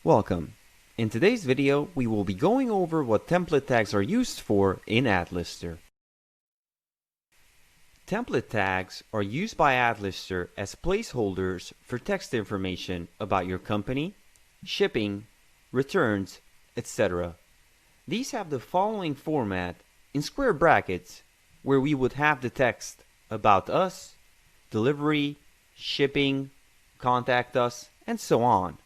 Welcome. In today's video, we will be going over what template tags are used for in AdLister. Template tags are used by AdLister as placeholders for text information about your company, shipping, returns, etc. These have the following format in square brackets, where we would have the text about us, delivery, shipping, contact us, and so on.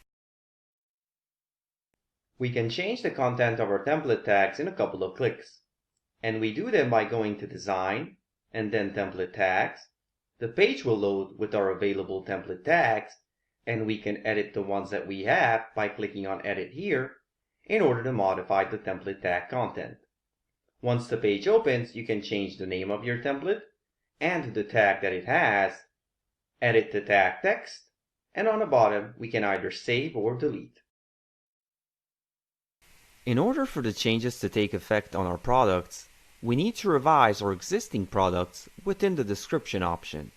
We can change the content of our template tags in a couple of clicks. And we do them by going to Design, and then Template Tags. The page will load with our available template tags, and we can edit the ones that we have by clicking on Edit here in order to modify the template tag content. Once the page opens, you can change the name of your template and the tag that it has, edit the tag text, and on the bottom we can either save or delete. In order for the changes to take effect on our products, we need to revise our existing products within the description option,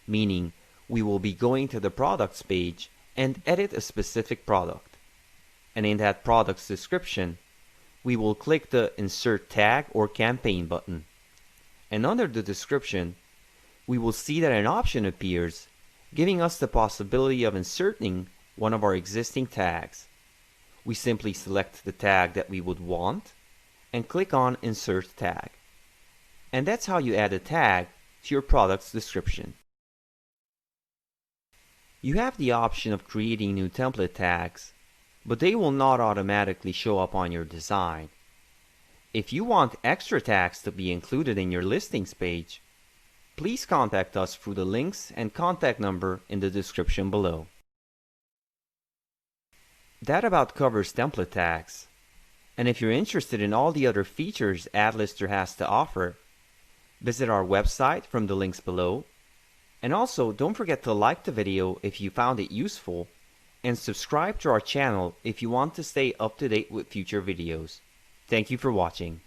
meaning we will be going to the products page and edit a specific product. And in that product's description, we will click the Insert Tag or Campaign button. And under the description, we will see that an option appears, giving us the possibility of inserting one of our existing tags. We simply select the tag that we would want and click on Insert Tag. And that's how you add a tag to your product's description. You have the option of creating new template tags, but they will not automatically show up on your design. If you want extra tags to be included in your listings page, please contact us through the links and contact number in the description below. That about covers template tags. And if you're interested in all the other features AdLister has to offer, visit our website from the links below. And also, don't forget to like the video if you found it useful, and subscribe to our channel if you want to stay up to date with future videos. Thank you for watching.